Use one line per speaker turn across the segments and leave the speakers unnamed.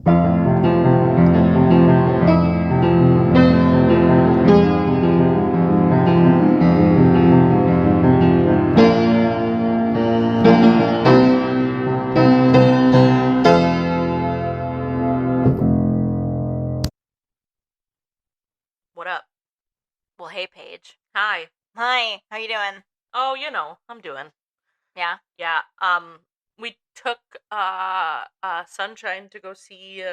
What up?
Well, hey, Paige.
Hi.
Hi, how you doing?
Oh, I'm doing.
Yeah?
Yeah. We took Sunshine to go see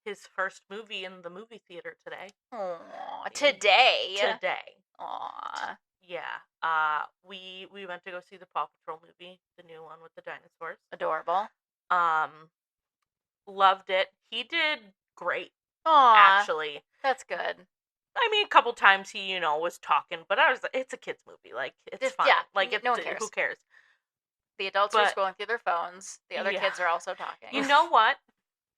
his first movie in the movie theater today.
Aw,
Y-
today?
Today.
Aw,
Yeah. We went to go see the Paw Patrol movie, the new one with the dinosaurs.
adorable.
Um, Loved it. He did great,
Aw,
actually.
that's good.
I mean, a couple times he, was talking, but it's a kids movie. Like, it's
Just,
fine.
yeah,
Like,
no one
who
cares.
cares?
The adults are
But
scrolling through their phones. The other
yeah.
kids are also talking.
You know what?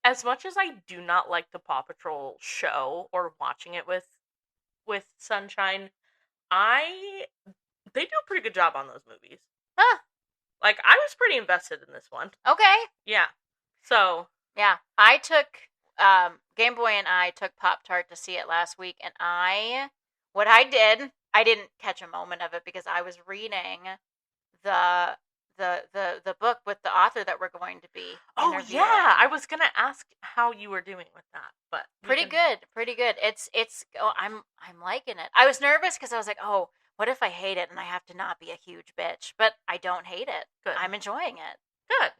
As much as I do not like the Paw Patrol show or watching it with Sunshine, I they do a pretty good job on those movies.
Huh,
Like, I was pretty invested in this one.
okay.
Yeah. So,
Yeah, Game Boy and I took Pop-Tart to see it last week, and what I did, I didn't catch a moment of it because I was reading the the book with the author that we're going to be
oh
interviewing.
yeah, I was gonna ask how you were doing with that, but
Pretty good, pretty good. I'm liking it. I was nervous because I was like, oh, what if I hate it and I have to not be a huge bitch? But I don't hate it.
Good.
I'm enjoying it.
Good.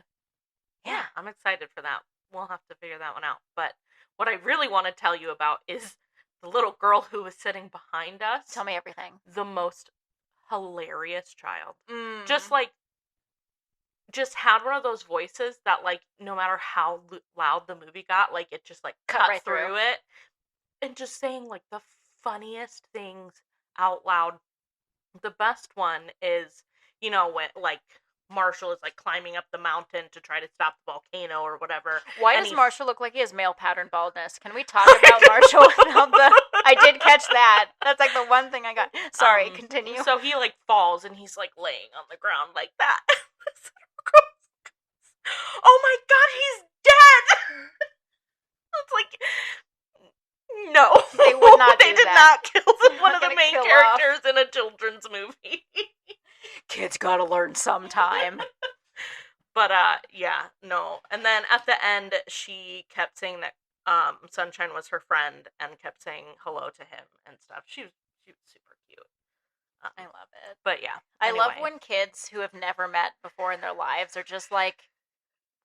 Yeah.
I'm excited for that. We'll have to figure that one out. But what I really want to tell you about is the little girl who was sitting behind us.
Tell me everything.
The most hilarious child.
Mm.
Just had one of those voices that, like, no matter how loud the movie got, like, it just, like, cut
right through
it. And just saying, like, the funniest things out loud. The best one is, when, like, Marshall is, like, climbing up the mountain to try to stop the volcano or whatever.
Why does Marshall look like he has male pattern baldness? Can we talk about Marshall? I did catch that. That's, like, the one thing I got. Sorry, continue.
So he, like, falls and he's, like, laying on the ground like that. Oh my god, he's dead! It's like, no.
They would not
They
do
did
that.
not kill one of the main characters in a children's movie.
Kids gotta learn sometime.
But, yeah, no. And then at the end, she kept saying that Sunshine was her friend and kept saying hello to him and stuff. She was super cute.
I love it.
But yeah.
I
anyway.
love when kids who have never met before in their lives are just like,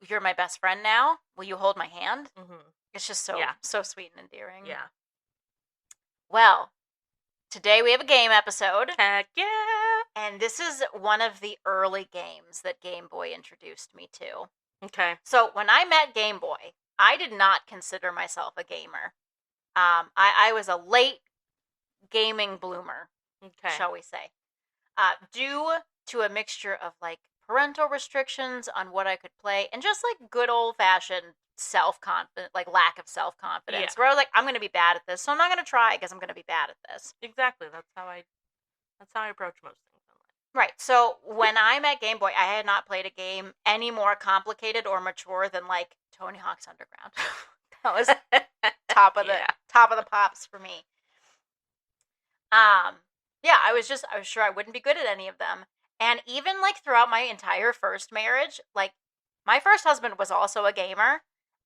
you're my best friend now. Will you hold my hand?
Mm-hmm.
It's just so sweet and endearing.
Yeah.
Well, today we have a game episode.
Heck yeah!
And this is one of the early games that Game Boy introduced me to.
Okay.
So when I met Game Boy, I did not consider myself a gamer. I was a late gaming bloomer, shall we say. Due to a mixture of, like, parental restrictions on what I could play and just, like, good old-fashioned self-confidence, like, lack of self-confidence, where I was like, I'm going to be bad at this, so I'm not going to try because I'm going to be bad at this.
Exactly. That's how I approach most things in life.
Right. So when I met Game Boy, I had not played a game any more complicated or mature than, like, Tony Hawk's Underground. That was top of the pops for me. Yeah, I was sure I wouldn't be good at any of them. And even, like, throughout my entire first marriage, like, my first husband was also a gamer,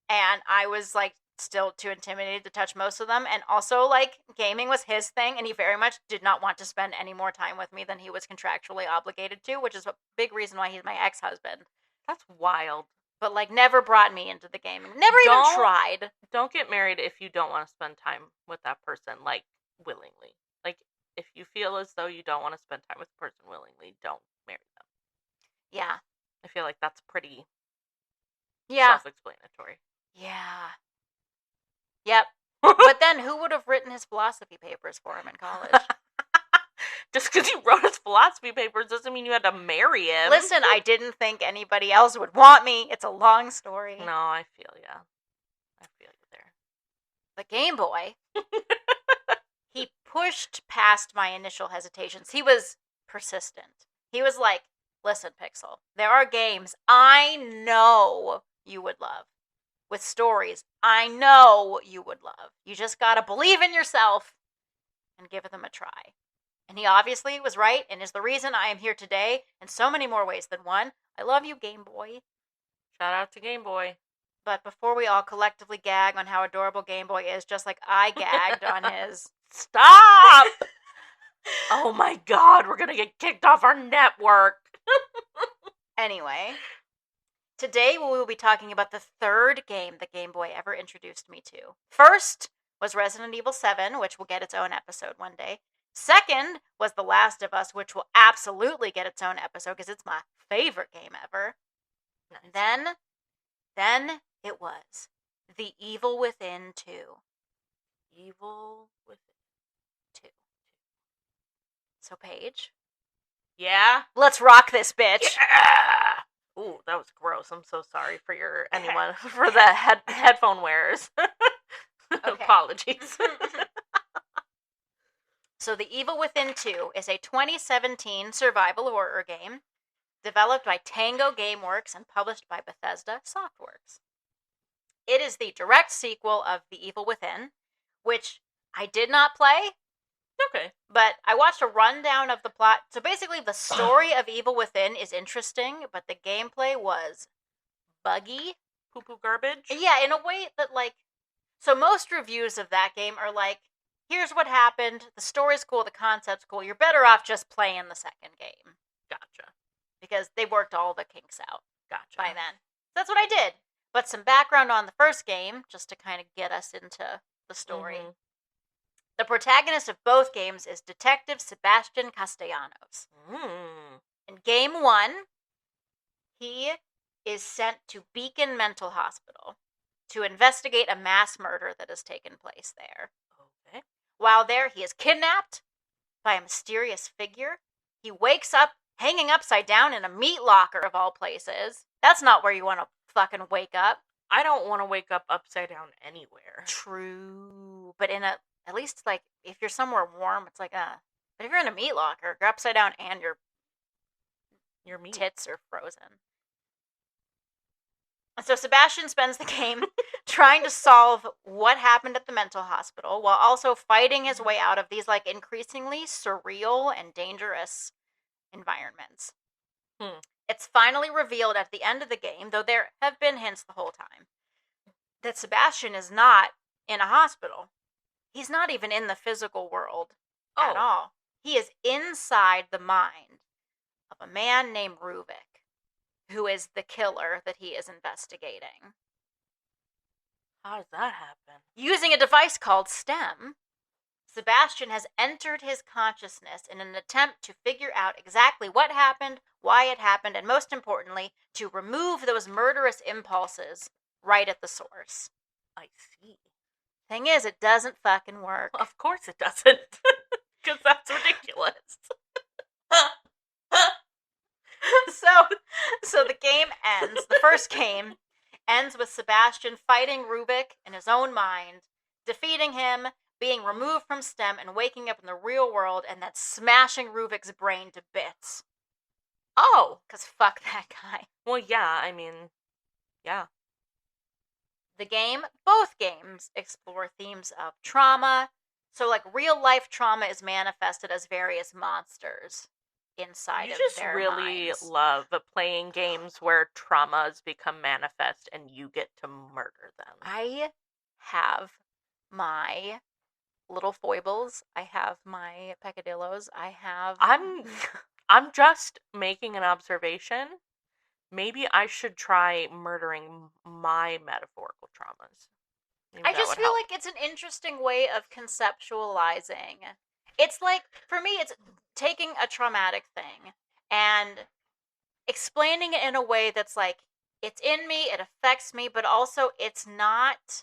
and I was, like, still too intimidated to touch most of them. And also, like, gaming was his thing, and he very much did not want to spend any more time with me than he was contractually obligated to, which is a big reason why he's my ex-husband.
That's wild.
But, like, never brought me into the gaming. Never even tried.
Don't get married if you don't want to spend time with that person, like, willingly. Like, if you feel as though you don't want to spend time with a person willingly, don't marry them.
Yeah.
I feel like that's pretty
Yeah.
self-explanatory.
Yeah. Yep. But then who would have written his philosophy papers for him in college?
Just because you wrote his philosophy papers doesn't mean you had to marry him.
Listen, I didn't think anybody else would want me. It's a long story.
No, I feel ya. I feel you there.
But Game Boy, he pushed past my initial hesitations. He was persistent. He was like, listen, Pixel, there are games I know you would love with stories I know you would love. You just gotta believe in yourself and give them a try. And he obviously was right and is the reason I am here today in so many more ways than one. I love you, Game Boy.
Shout out to Game Boy.
But before we all collectively gag on how adorable Game Boy is, just like I gagged on his...
Stop! Oh my god, we're gonna get kicked off our network.
Anyway, today we will be talking about the third game that Game Boy ever introduced me to. First was Resident Evil 7, which will get its own episode one day. Second was The Last of Us, which will absolutely get its own episode because it's my favorite game ever. Nice. Then it was The Evil Within 2.
Evil Within
2. So, Paige?
Yeah?
Let's rock this bitch!
Yeah! Ooh, that was gross. I'm so sorry for for the headphone wearers. Apologies.
So, The Evil Within 2 is a 2017 survival horror game developed by Tango Gameworks and published by Bethesda Softworks. It is the direct sequel of The Evil Within, which I did not play.
Okay.
But I watched a rundown of the plot. So basically, the story of Evil Within is interesting, but the gameplay was buggy.
Poo-poo garbage?
Yeah, in a way that, so most reviews of that game are like, here's what happened, the story's cool, the concept's cool, you're better off just playing the second game.
Gotcha.
Because they worked all the kinks out.
Gotcha.
By then. So that's what I did. But some background on the first game, just to kind of get us into the story. Mm-hmm. The protagonist of both games is Detective Sebastian Castellanos. In Game 1, he is sent to Beacon Mental Hospital to investigate a mass murder that has taken place there. Okay. While there, he is kidnapped by a mysterious figure. He wakes up hanging upside down in a meat locker, of all places. That's not where you want to fucking wake up.
I don't want to wake up upside down anywhere.
True. But at least, if you're somewhere warm, it's like, but if you're in a meat locker, you're upside down and your meat tits are frozen. And so Sebastian spends the game trying to solve what happened at the mental hospital while also fighting his way out of these, increasingly surreal and dangerous environments. It's finally revealed at the end of the game, though there have been hints the whole time, that Sebastian is not in a hospital. He's not even in the physical world at all. He is inside the mind of a man named Ruvik, who is the killer that he is investigating.
How does that happen?
Using a device called STEM, Sebastian has entered his consciousness in an attempt to figure out exactly what happened, why it happened, and most importantly, to remove those murderous impulses right at the source.
I see.
Thing is, it doesn't fucking work.
Well, of course it doesn't. Because that's ridiculous.
So the game ends. The first game ends with Sebastian fighting Ruvik in his own mind, defeating him, being removed from STEM, and waking up in the real world, and then smashing Ruvik's brain to bits.
Oh!
Because fuck that guy.
Well, yeah, yeah.
Both games explore themes of trauma. So, real life trauma is manifested as various monsters inside of their minds. You just really
love playing games where traumas become manifest and you get to murder them.
I have my little foibles. I have my peccadillos.
I'm just making an observation. Maybe I should try murdering my metaphorical traumas.
I just feel like it's an interesting way of conceptualizing. It's for me, it's taking a traumatic thing and explaining it in a way that's it's in me, it affects me, but also it's not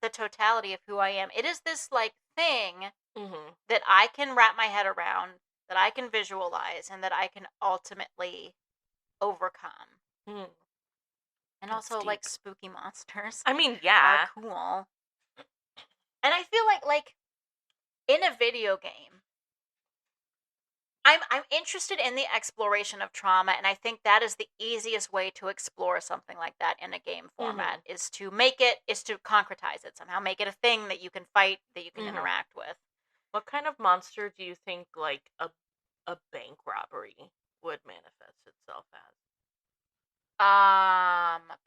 the totality of who I am. It is this thing that I can wrap my head around, that I can visualize, and that I can ultimately overcome. And that's also deep. Spooky monsters.
Yeah.
Are cool. And I feel like in a video game, I'm interested in the exploration of trauma, and I think that is the easiest way to explore something like that in a game format, is to concretize it somehow, make it a thing that you can fight, that you can interact with.
What kind of monster do you think, like, a bank robbery would manifest itself as?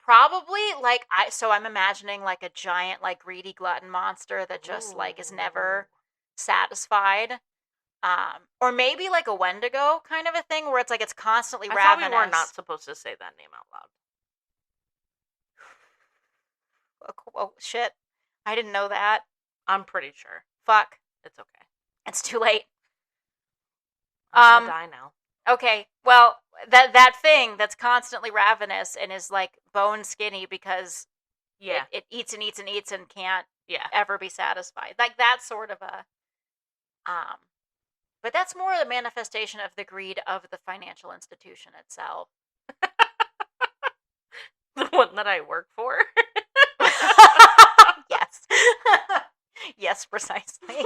Probably like I'm imagining like a giant, like greedy glutton monster that just like is never satisfied. Or maybe like a Wendigo kind of a thing where it's like it's constantly ravenous.
I thought we were not supposed to say that name out
loud. Oh shit. I didn't know that.
I'm pretty sure.
Fuck.
It's okay.
It's too late.
I'm gonna die now.
Okay, well, that thing that's constantly ravenous and is like bone skinny because it eats and eats and eats and can't ever be satisfied. Like that sort of a but that's more the manifestation of the greed of the financial institution itself.
The one that I work for?
Yes. Yes, precisely.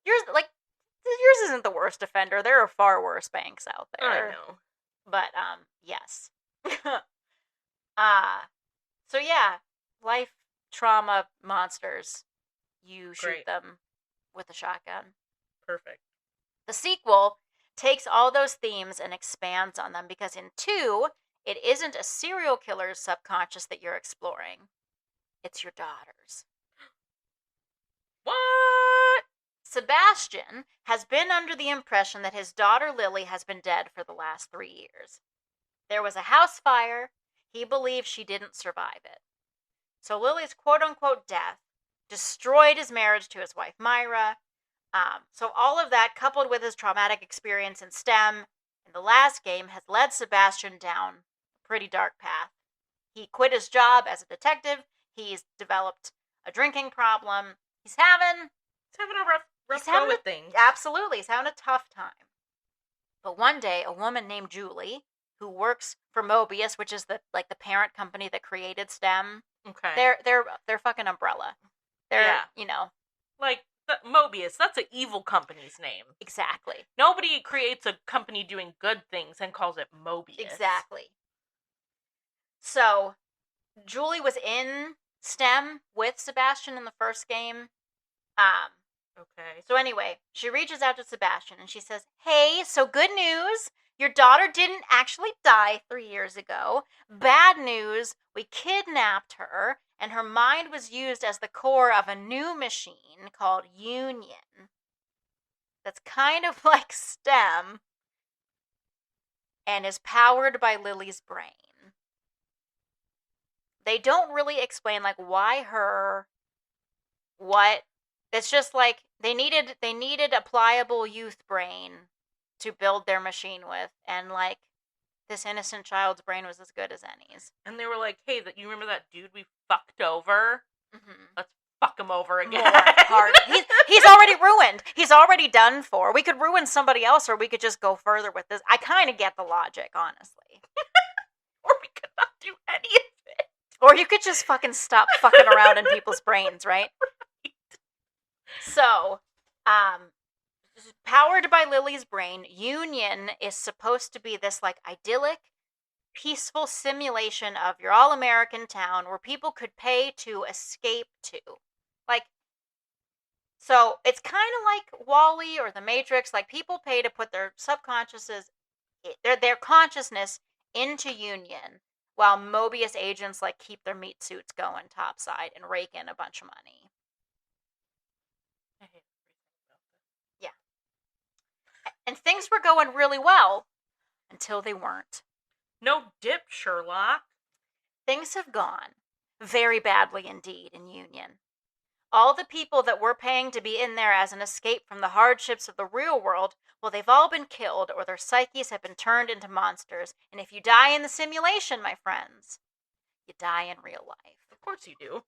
Yours isn't the worst offender. There are far worse banks out there.
I know.
But, yes. So yeah, life trauma monsters. You shoot them with a shotgun.
Perfect.
The sequel takes all those themes and expands on them, because in 2, it isn't a serial killer's subconscious that you're exploring. It's your daughter's.
What?
Sebastian has been under the impression that his daughter Lily has been dead for the last 3 years. There was a house fire. He believes she didn't survive it. So Lily's quote-unquote death destroyed his marriage to his wife Myra. So all of that, coupled with his traumatic experience in STEM in the last game, has led Sebastian down a pretty dark path. He quit his job as a detective. He's developed a drinking problem. He's having
a rough go with things.
Absolutely. He's having a tough time. But one day, a woman named Julie, who works for Mobius, which is the parent company that created STEM.
Okay.
They're fucking umbrella. They're,
like Mobius, that's an evil company's name.
Exactly.
Nobody creates a company doing good things and calls it Mobius.
Exactly. So, Julie was in STEM with Sebastian in the first game.
Okay.
So anyway, she reaches out to Sebastian and she says, "Hey, so good news. Your daughter didn't actually die 3 years ago. Bad news, we kidnapped her, and her mind was used as the core of a new machine called Union. That's kind of like STEM and is powered by Lily's brain." They don't really explain like why her, what. It's just like they needed a pliable youth brain to build their machine with, and like this innocent child's brain was as good as any's.
And they were like, "Hey, you remember that dude we fucked over?
Mm-hmm.
Let's fuck him over again."
More hard. He's already ruined. He's already done for. We could ruin somebody else, or we could just go further with this. I kind of get the logic, honestly.
Or we could not do any of it.
Or you could just fucking stop fucking around in people's brains, right? So, powered by Lily's brain, Union is supposed to be this like idyllic, peaceful simulation of your all-American town where people could pay to escape to. Like, so it's kind of like WALL-E or The Matrix. Like, people pay to put their subconsciouses, their consciousness into Union, while Mobius agents like keep their meat suits going topside and rake in a bunch of money.
I hate everything about this.
Yeah. And things were going really well until they weren't.
No dip, Sherlock.
Things have gone very badly indeed in Union. All the people that we're paying to be in there as an escape from the hardships of the real world, well, they've all been killed, or their psyches have been turned into monsters. And if you die in the simulation, my friends, you die in real life.
Of course you do.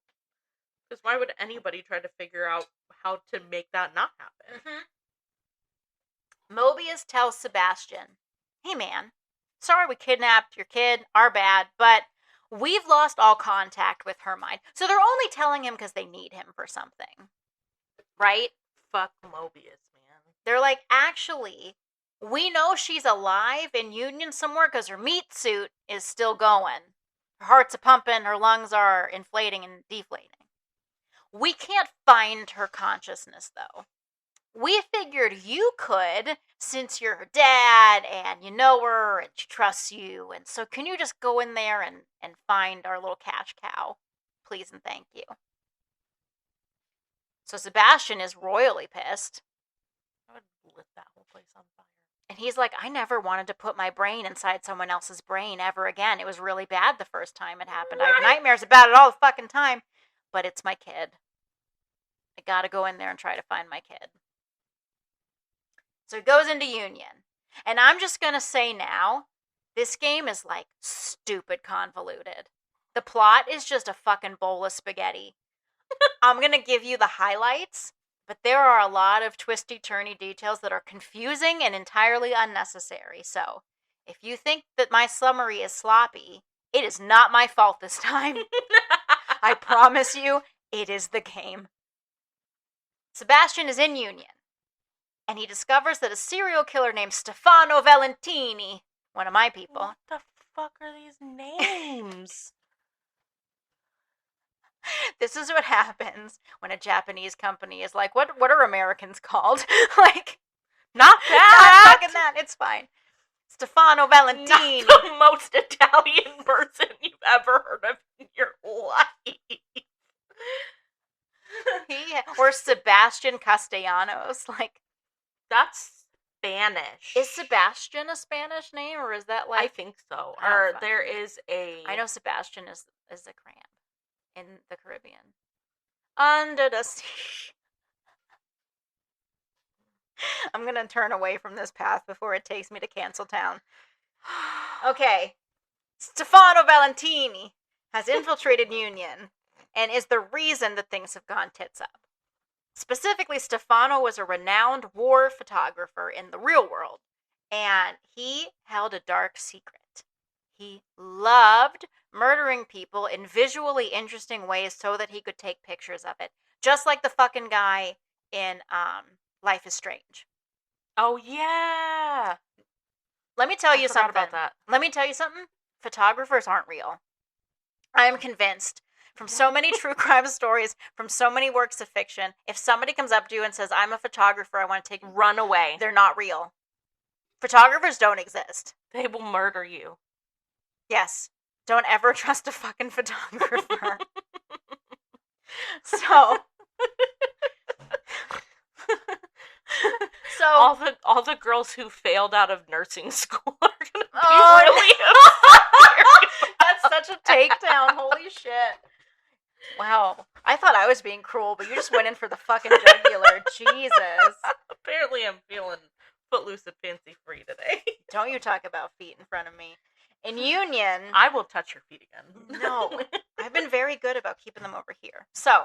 Because why would anybody try to figure out how to make that not happen?
Mm-hmm. Mobius tells Sebastian, "Hey man, sorry we kidnapped your kid, our bad, but we've lost all contact with her mind." So they're only telling him because they need him for something. Right?
Fuck Mobius, man.
They're like, actually, we know she's alive in Union somewhere because her meat suit is still going. Her heart's a pumping, her lungs are inflating and deflating. We can't find her consciousness, though. We figured you could, since you're her dad and you know her and she trusts you. And so can you just go in there and find our little cash cow? Please and thank you. So Sebastian is royally pissed.
I would lit that whole place on fire.
And he's like, I never wanted to put my brain inside someone else's brain ever again. It was really bad the first time it happened. I have nightmares about it all the fucking time. But it's my kid. I gotta go in there and try to find my kid. So he goes into Union. And I'm just gonna say now, this game is like stupid convoluted. The plot is just a fucking bowl of spaghetti. I'm gonna give you the highlights, but there are a lot of twisty-turny details that are confusing and entirely unnecessary. So, if you think that my summary is sloppy, it is not my fault this time. I promise you, it is the game. Sebastian is in Union, and he discovers that a serial killer named Stefano Valentini, one of my people.
What the fuck are these names?
This is what happens when a Japanese company is like, what are Americans called? Like,
not that.
Not fucking that. It's fine. Stefano Valentini.
Not the most Italian person you've ever heard of in your life.
Or Sebastian Castellanos. Like,
that's Spanish.
Is Sebastian a Spanish name, or is that like?
I think so. Or there is a.
I know Sebastian is a crab in the Caribbean. Under the sea. I'm gonna turn away from this path before it takes me to Cancel Town. Okay. Stefano Valentini has infiltrated Union and is the reason that things have gone tits up. Specifically, Stefano was a renowned war photographer in the real world, and he held a dark secret. He loved murdering people in visually interesting ways so that he could take pictures of it. Just like the fucking guy in Life is Strange.
Oh, yeah.
Let me tell you something.
About that.
Let me tell you something. Photographers aren't real. I am convinced from so many true crime stories, from so many works of fiction, if somebody comes up to you and says, I'm a photographer, I want to take...
Run away.
They're not real. Photographers don't exist.
They will murder you.
Yes. Don't ever trust a fucking photographer. So
all the girls who failed out of nursing school are gonna be really upset.
That's such a takedown. Holy shit. Wow. I thought I was being cruel, but you just went in for the fucking jugular. Jesus.
Apparently I'm feeling footloose and fancy free today.
Don't you talk about feet in front of me. In Union...
I will touch your feet again.
No. I've been very good about keeping them over here. So,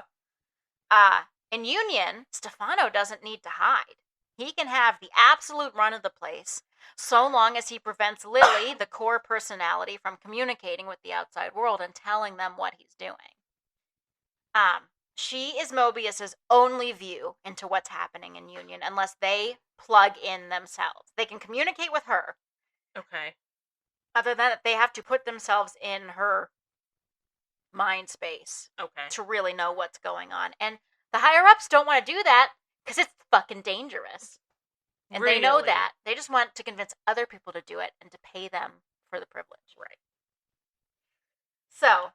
in Union, Stefano doesn't need to hide. He can have the absolute run of the place, so long as he prevents Lily, the core personality, from communicating with the outside world and telling them what he's doing. She is Mobius's only view into what's happening in Union, unless they plug in themselves. They can communicate with her.
Okay.
Other than that, they have to put themselves in her mind space.
Okay.
To really know what's going on. And the higher-ups don't want to do that because it's fucking dangerous. And really? They know that. They just want to convince other people to do it and to pay them for the privilege.
Right.
So,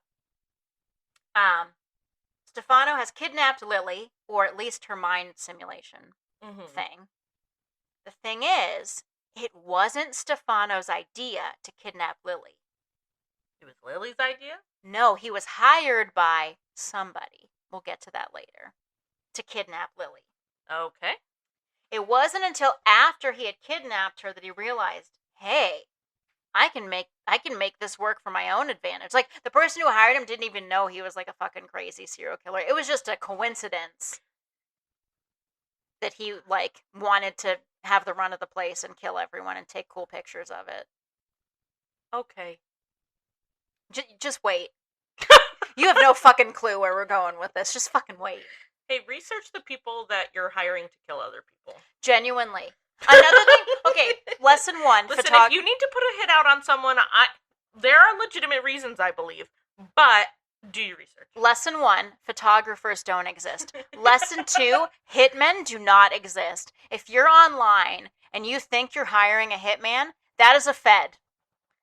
Stefano has kidnapped Lily, or at least her mind simulation thing. The thing is, it wasn't Stefano's idea to kidnap Lily.
It was Lily's idea?
No, he was hired by somebody. We'll get to that later. To kidnap Lily.
Okay.
It wasn't until after he had kidnapped her that he realized, hey, I can make this work for my own advantage. Like, the person who hired him didn't even know he was like a fucking crazy serial killer. It was just a coincidence that he, like, wanted to have the run of the place and kill everyone and take cool pictures of it.
Okay.
Just wait. You have no fucking clue where we're going with this. Just fucking wait.
Hey, research the people that you're hiring to kill other people.
Genuinely. Another thing, okay, lesson 1.
Listen, if you need to put a hit out on someone, there are legitimate reasons, I believe, but do your research.
Lesson 1, photographers don't exist. Lesson 2, hitmen do not exist. If you're online and you think you're hiring a hitman, that is a fed.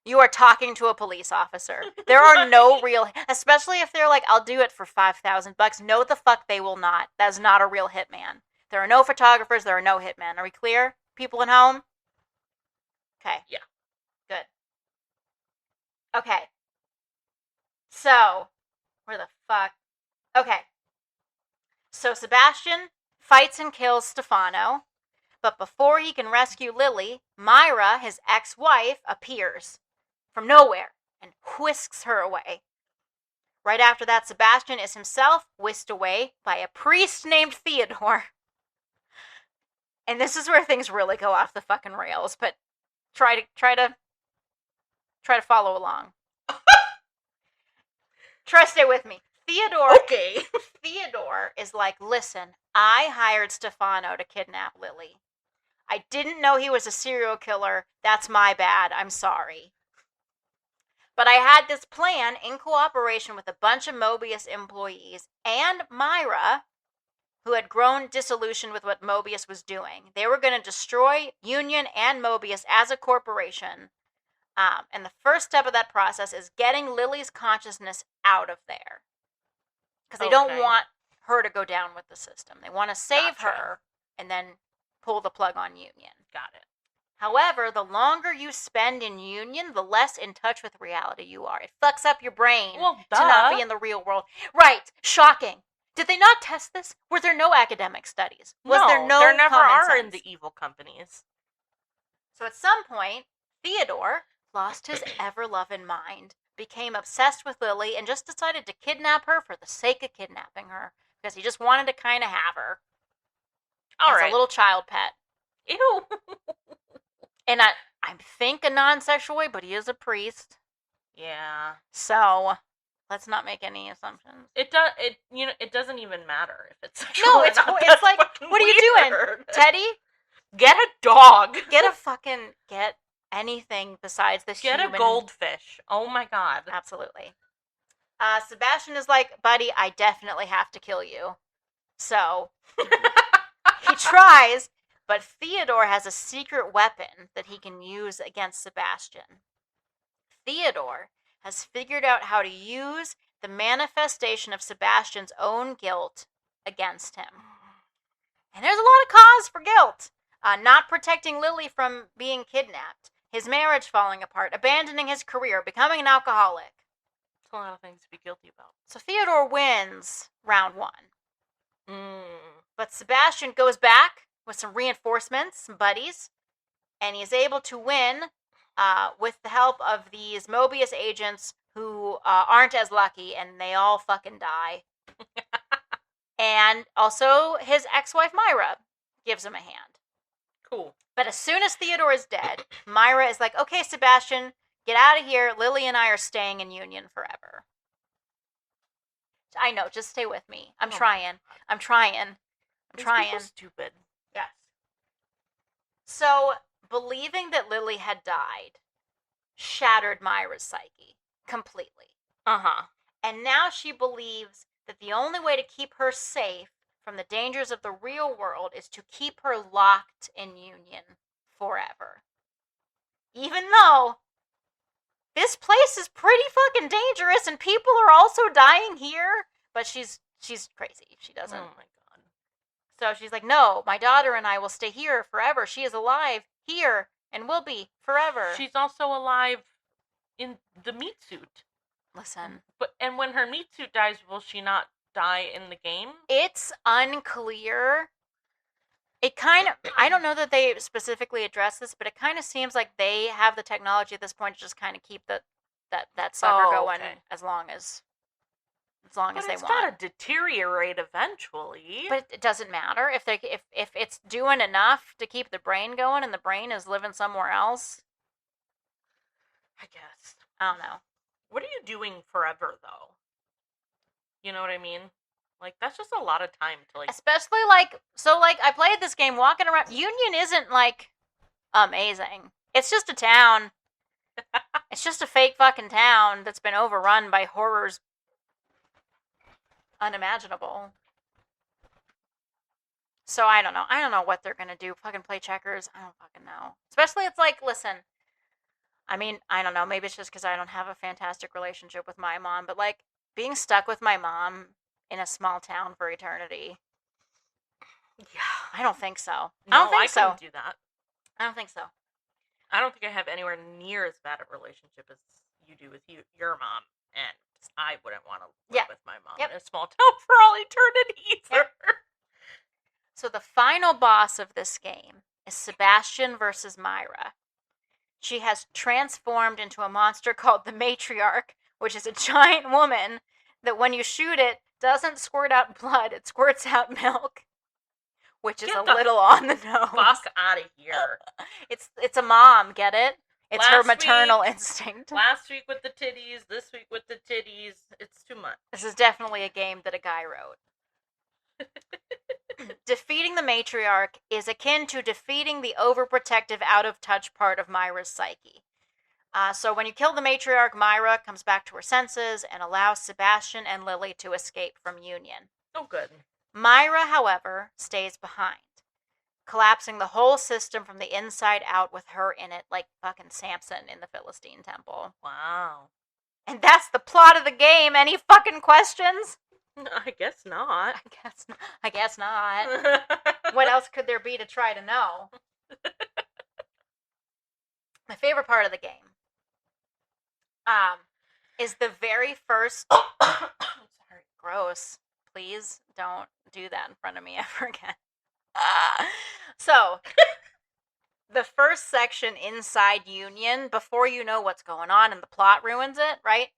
You are talking to a police officer. There are no real, especially if they're like, I'll do it for $5,000. No, the fuck they will not. That is not a real hitman. There are no photographers. There are no hitmen. Are we clear? People at home? Okay.
Yeah.
Good. Okay. So, where the fuck? Okay. So Sebastian fights and kills Stefano, but before he can rescue Lily, Myra, his ex-wife, appears from nowhere and whisks her away. Right after that, Sebastian is himself whisked away by a priest named Theodore. And this is where things really go off the fucking rails, but try to follow along. Try to stay with me. Theodore is like, listen, I hired Stefano to kidnap Lily. I didn't know he was a serial killer. That's my bad. I'm sorry. But I had this plan in cooperation with a bunch of Mobius employees and Myra, who had grown disillusioned with what Mobius was doing. They were going to destroy Union and Mobius as a corporation. And the first step of that process is getting Lily's consciousness out of there. Because they don't want her to go down with the system. They want to save her and then pull the plug on Union.
Got it.
However, the longer you spend in Union, the less in touch with reality you are. It fucks up your brain to not be in the real world. Right. Shocking. Did they not test this? Were there no academic studies? Was there
never are in the evil companies.
So at some point, Theodore lost his ever-loving mind, became obsessed with Lily, and just decided to kidnap her for the sake of kidnapping her. Because he just wanted to kind of have her. As a little child pet.
Ew.
And I think a non-sexual way, but he is a priest.
Yeah.
So let's not make any assumptions.
It doesn't even matter if it's sexual.
No, it's like, what are you doing, Teddy?
Get a dog.
Get anything besides this human.
Get a goldfish. Oh my god.
Absolutely. Sebastian is like, buddy, I definitely have to kill you. So he tries, but Theodore has a secret weapon that he can use against Sebastian. Theodore has figured out how to use the manifestation of Sebastian's own guilt against him. And there's a lot of cause for guilt. Not protecting Lily from being kidnapped, his marriage falling apart, abandoning his career, becoming an alcoholic.
It's a lot of things to be guilty about.
So Theodore wins round 1. But Sebastian goes back with some reinforcements, some buddies, and he is able to win with the help of these Mobius agents who aren't as lucky, and they all fucking die. And also his ex-wife Myra gives him a hand.
Cool.
But as soon as Theodore is dead, Myra is like, okay, Sebastian, get out of here. Lily and I are staying in Union forever. I know, just stay with me. I'm trying.
These people stupid.
Yes. So, believing that Lily had died shattered Myra's psyche completely. And now she believes that the only way to keep her safe from the dangers of the real world is to keep her locked in Union forever. Even though this place is pretty fucking dangerous and people are also dying here, but she's crazy. She doesn't.
Oh my god.
So she's like, no, my daughter and I will stay here forever. She is alive here and will be forever.
She's also alive in the meat suit.
Listen.
And when her meat suit dies, will she not die in the game?
It's unclear. It kind of, I don't know that they specifically address this, but it kind of seems like they have the technology at this point to just kind of keep that sucker going as long as they want.
It's gotta deteriorate eventually.
But it doesn't matter if it's doing enough to keep the brain going and the brain is living somewhere else.
I guess.
I don't know.
What are you doing forever, though? You know what I mean? Like, that's just a lot of time to, like...
Especially, like, so, like, I played this game walking around. Union isn't, like, amazing. It's just a town. It's just a fake fucking town that's been overrun by horrors unimaginable. So I don't know. I don't know what they're gonna do. Fucking play checkers. I don't fucking know. Especially, it's like, listen, I mean, I don't know. Maybe it's just because I don't have a fantastic relationship with my mom, but, like, being stuck with my mom in a small town for eternity.
Yeah.
I don't think so.
No,
I don't think so.
I couldn't do that.
I don't think so.
I don't think I have anywhere near as bad a relationship as you do with your mom, and I wouldn't want to live with my mom in a small town for all eternity either. Yep.
So the final boss of this game is Sebastian versus Myra. She has transformed into a monster called the Matriarch, which is a giant woman that when you shoot it, doesn't squirt out blood, it squirts out milk. Which is a little on the nose.
Fuck out of here.
It's a mom, get it? It's her maternal instinct.
Last week with the titties, this week with the titties. It's too much.
This is definitely a game that a guy wrote. Defeating the Matriarch is akin to defeating the overprotective, out-of-touch part of Myra's psyche. So when you kill the Matriarch, Myra comes back to her senses and allows Sebastian and Lily to escape from Union.
Oh, good.
Myra, however, stays behind, collapsing the whole system from the inside out with her in it, like fucking Samson in the Philistine temple.
Wow.
And that's the plot of the game. Any fucking questions?
I guess not.
I guess not. What else could there be to try to know? My favorite part of the game is the very first... Sorry, gross. Please don't do that in front of me ever again. So, the first section inside Union, before you know what's going on and the plot ruins it, right?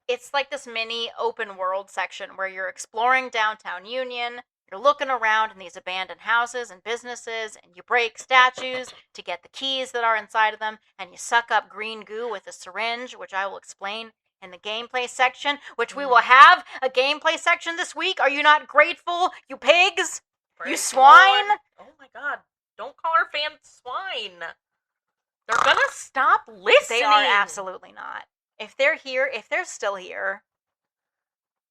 It's like this mini open world section where you're exploring downtown Union, you're looking around in these abandoned houses and businesses, and you break statues to get the keys that are inside of them, and you suck up green goo with a syringe, which I will explain in the gameplay section, which we will have a gameplay section this week. Are you not grateful, you pigs? Praise you swine?
Lord. Oh my god. Don't call our fans swine. They're gonna stop listening.
They are absolutely not. If they're here, if they're still here,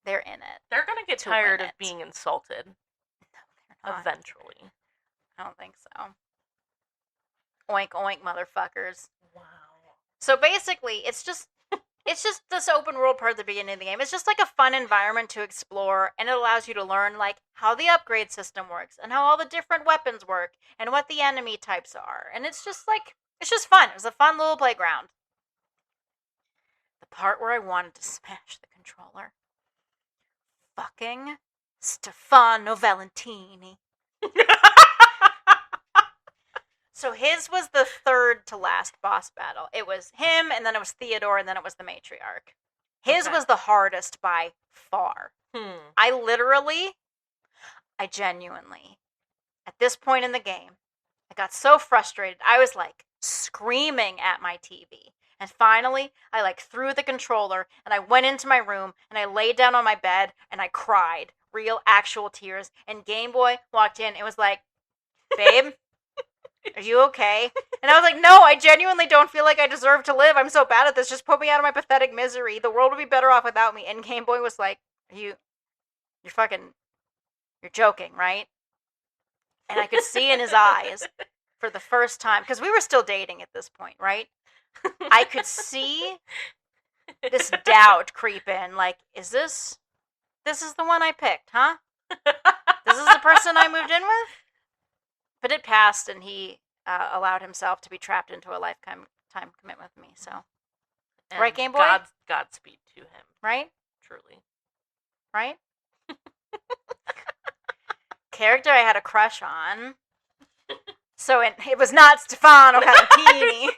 they're in it.
They're gonna get tired of being insulted.
No, they're not.
Eventually.
I don't think so. Oink, oink, motherfuckers.
Wow.
So basically, it's just this open world part at the beginning of the game. It's just like a fun environment to explore, and it allows you to learn like how the upgrade system works and how all the different weapons work and what the enemy types are. And it's just fun. It was a fun little playground. The part where I wanted to smash the controller. Fucking Stefano Valentini. So his was the third to last boss battle. It was him, and then it was Theodore, and then it was the Matriarch. His was the hardest by far. I genuinely, at this point in the game, I got so frustrated. I was like screaming at my TV. And finally, I like threw the controller, and I went into my room, and I laid down on my bed, and I cried. Real, actual tears. And Game Boy walked in and was like, babe, are you okay? And I was like, no, I genuinely don't feel like I deserve to live. I'm so bad at this. Just put me out of my pathetic misery. The world would be better off without me. And Game Boy was like, you're joking, right? And I could see in his eyes for the first time, because we were still dating at this point, right? I could see this doubt creep in. Like, this is the one I picked, huh? This is the person I moved in with? But it passed, and he allowed himself to be trapped into a lifetime commitment with me. So, and right, Game Boy?
Godspeed to him.
Right?
Truly.
Right? Character I had a crush on. So it was not Stefano Valentini.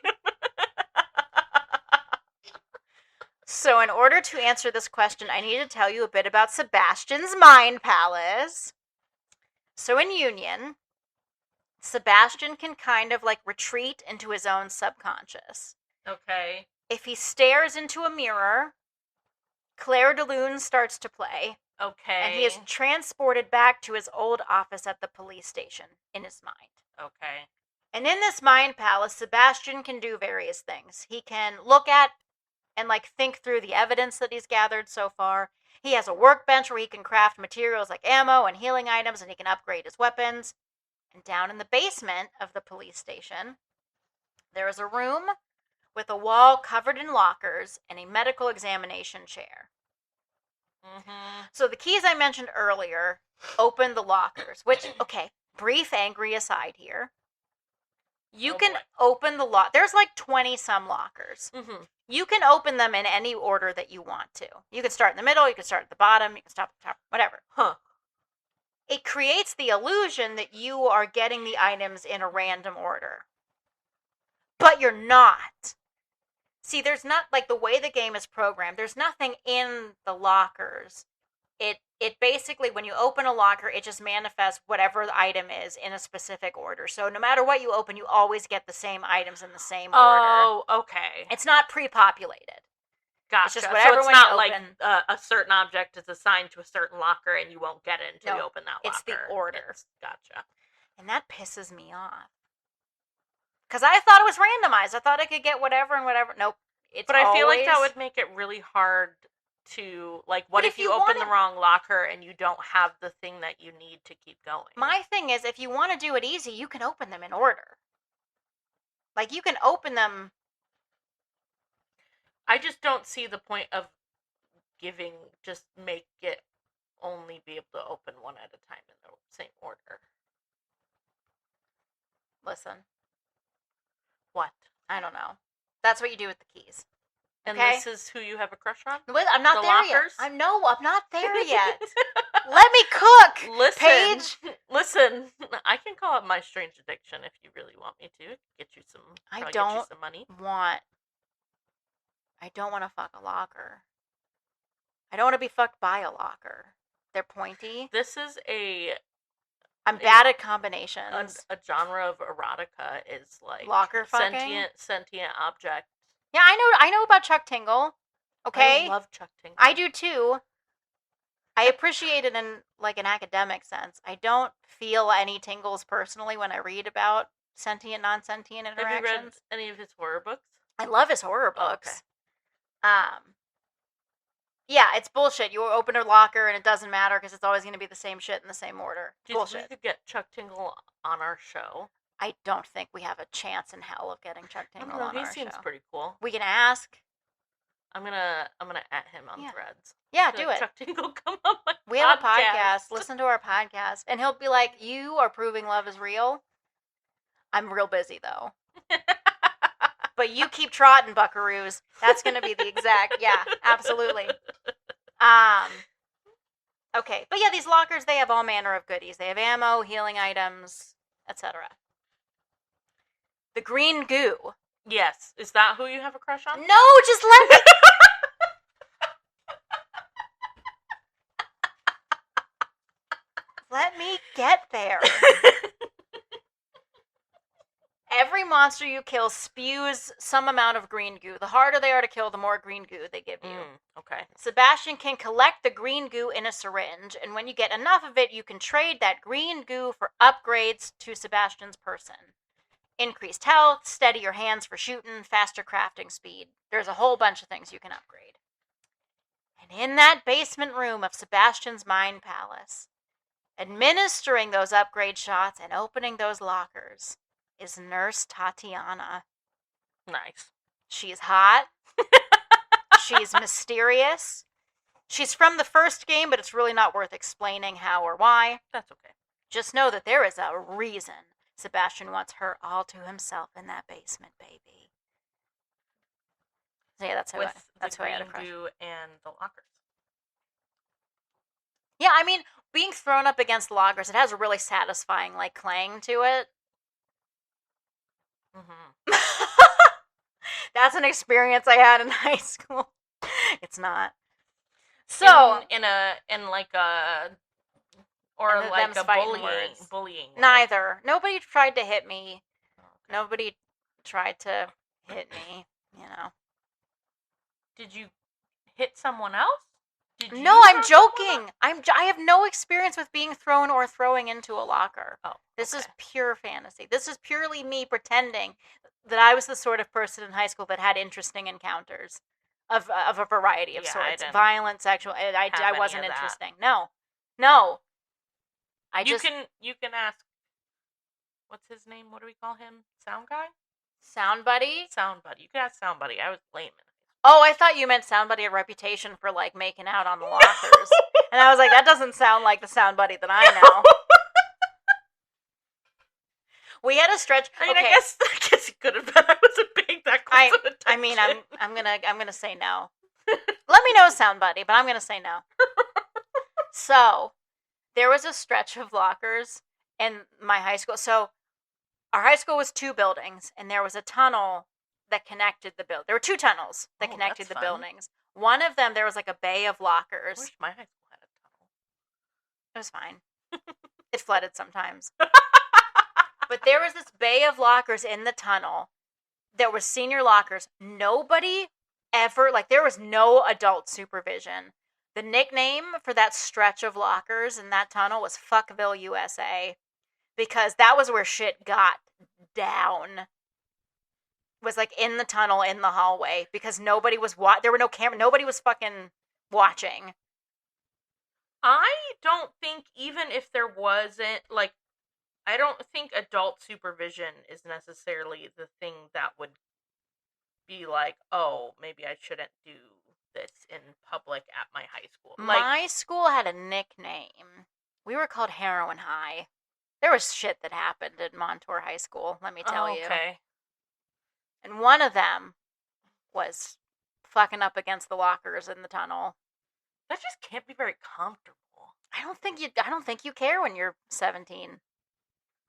So in order to answer this question, I need to tell you a bit about Sebastian's Mind Palace. So in Union, Sebastian can kind of like retreat into his own subconscious.
Okay.
If he stares into a mirror, Claire de Lune starts to play,
Okay.
And he is transported back to his old office at the police station in his mind.
Okay.
And in this mind palace, Sebastian can do various things. He can look at and think through the evidence that he's gathered so far. He has a workbench where he can craft materials like ammo and healing items, and he can upgrade his weapons. And down in the basement of the police station, there is a room with a wall covered in lockers and a medical examination chair.
Mm-hmm.
So the keys I mentioned earlier open the lockers, which, okay, brief angry aside here. You can open the lock. There's 20-some lockers.
Mm-hmm.
You can open them in any order that you want to. You can start in the middle, you can start at the bottom, you can stop at the top, whatever.
Huh.
It creates the illusion that you are getting the items in a random order. But you're not. See, there's not, the way the game is programmed, there's nothing in the lockers. It basically, when you open a locker, it just manifests whatever the item is in a specific order. So no matter what you open, you always get the same items in the same order.
Oh, okay.
It's not pre-populated.
Gotcha.
It's just whatever.
So it's not like a certain object is assigned to a certain locker and you won't get it until you open that locker.
It's the order.
Gotcha.
And that pisses me off. Because I thought it was randomized. I thought I could get whatever and whatever. Nope.
But I feel like that would make it really hard to, what if you open the wrong locker and you don't have the thing that you need to keep going?
My thing is, if you want to do it easy, you can open them in order. You can open them.
I just don't see the point of just make it only be able to open one at a time in the same order.
Listen.
What?
I don't know. That's what you do with the keys.
And this is who you have a crush on?
I'm not there
lockers?
yet. I'm not there yet. Let me cook.
Listen,
Paige.
Listen, I can call up my strange addiction if you really want me to. Get you some.
I
don't get you some money.
I don't want to fuck a locker. I don't want to be fucked by a locker. They're pointy.
This is
I'm bad at combinations.
A genre of erotica is
locker fucking?
Sentient object.
Yeah, I know about Chuck Tingle. Okay?
I love Chuck Tingle.
I do too. I appreciate it in an academic sense. I don't feel any tingles personally when I read about sentient, non-sentient interactions.
Have you read any of his horror books?
I love his horror books.
Oh, okay.
Yeah, it's bullshit. You open a locker and it doesn't matter because it's always going to be the same shit in the same order.
Do you think we could get Chuck Tingle on our show?
I don't think we have a chance in hell of getting Chuck Tingle on our show.
He seems pretty cool.
We can ask.
I'm gonna at him on Threads.
Yeah, do it.
Chuck Tingle, come on my
We have a podcast. Listen to our podcast, and he'll be like, "You are proving love is real." I'm real busy though. But you keep trotting, buckaroos. That's going to be the exact, absolutely. Okay, but yeah, these lockers, they have all manner of goodies. They have ammo, healing items, etc. The green goo.
Yes. Is that who you have a crush on?
No, just let me... Let me get there. Every monster you kill spews some amount of green goo. The harder they are to kill, the more green goo they give you.
Okay.
Sebastian can collect the green goo in a syringe, and when you get enough of it, you can trade that green goo for upgrades to Sebastian's person. Increased health, steadier hands for shooting, faster crafting speed. There's a whole bunch of things you can upgrade. And in that basement room of Sebastian's mind palace, administering those upgrade shots and opening those lockers, is Nurse Tatiana.
Nice.
She's hot. She's mysterious. She's from the first game, but it's really not worth explaining how or why.
That's okay.
Just know that there is a reason Sebastian wants her all to himself in that basement, baby. So yeah, that's who I had a crush.
And the lockers.
Yeah, I mean, being thrown up against lockers, it has a really satisfying, clang to it. Mm-hmm. That's an experience I had in high school. It's not. So
in a bullying.
Neither. Nobody tried to hit me. Okay. Nobody tried to hit me.
Did you hit someone else?
No, I'm joking. I have no experience with being thrown or throwing into a locker.
Oh,
this is pure fantasy. This is purely me pretending that I was the sort of person in high school that had interesting encounters of a variety of sorts, violent, sexual. I wasn't interesting. No.
You can ask. What's his name? What do we call him? Sound guy?
Sound buddy?
Sound buddy. You can ask sound buddy. I was lame.
Oh, I thought you meant sound buddy a reputation for like making out on the lockers. And I was like, that doesn't sound like the sound buddy that I know. We had a stretch.
I mean, I guess it could have been. I wasn't paying that close of attention.
I mean, I'm gonna say no. Let me know, sound buddy, but I'm gonna say no. So, there was a stretch of lockers in my high school. So, our high school was 2 buildings, and there was a tunnel that connected the building. There were 2 tunnels that connected the buildings. One of them, there was like a bay of lockers.
I wish my high school had a tunnel.
It was fine. It flooded sometimes. But there was this bay of lockers in the tunnel that were senior lockers. Nobody ever, like, there was no adult supervision. The nickname for that stretch of lockers in that tunnel was Fuckville, USA. Because that was where shit got down. Was like in the tunnel, in the hallway. Because nobody was there were no camera. Nobody was fucking watching.
I don't think, even if there wasn't, like, I don't think adult supervision is necessarily the thing that would be like, oh, maybe I shouldn't do this in public at my high school. Like,
my school had a nickname. We were called Heroin High. There was shit that happened at Montour High School, let me tell you. Okay. And one of them was fucking up against the lockers in the tunnel.
That just can't be very comfortable.
I don't think you care when you're 17.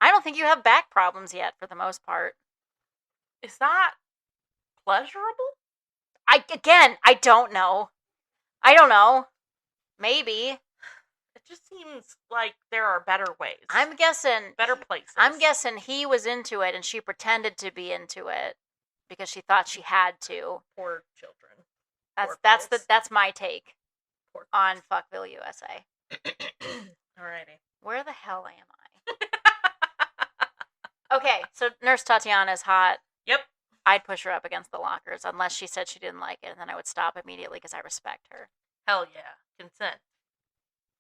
I don't think you have back problems yet, for the most part.
Is that pleasurable?
I don't know. Maybe.
It just seems like there are better ways.
I'm guessing...
better places.
I'm guessing he was into it and she pretended to be into it because she thought she had to.
Poor children.
That's my take on Fuckville, USA.
Alrighty.
Where the hell am I? Okay, so Nurse Tatiana's hot.
Yep.
I'd push her up against the lockers unless she said she didn't like it, and then I would stop immediately because I respect her.
Hell yeah. Consent.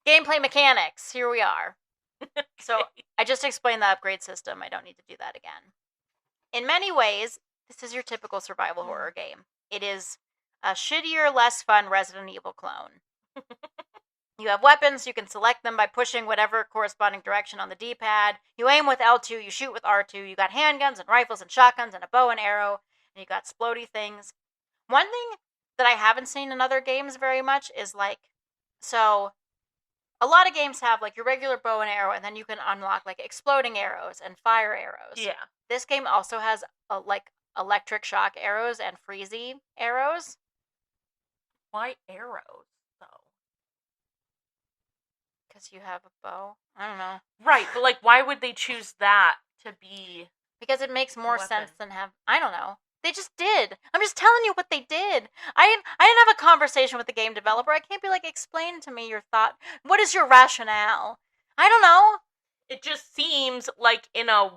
Gameplay mechanics. Here we are. Okay. So I just explained the upgrade system. I don't need to do that again. In many ways, this is your typical survival horror game. It is a shittier, less fun Resident Evil clone. You have weapons, you can select them by pushing whatever corresponding direction on the D-pad. You aim with L2, you shoot with R2. You got handguns and rifles and shotguns and a bow and arrow. And you got splody things. One thing that I haven't seen in other games very much is like... So, a lot of games have like your regular bow and arrow, and then you can unlock like exploding arrows and fire arrows.
Yeah.
This game also has like electric shock arrows and freezy arrows.
Why arrows?
Because you have a bow. I don't know.
Right, but like, why would they choose that to be?
Because it makes more sense than have. I don't know. They just did. I'm just telling you what they did. I didn't have a conversation with the game developer. I can't be like, explain to me your thought. What is your rationale? I don't know.
It just seems like in a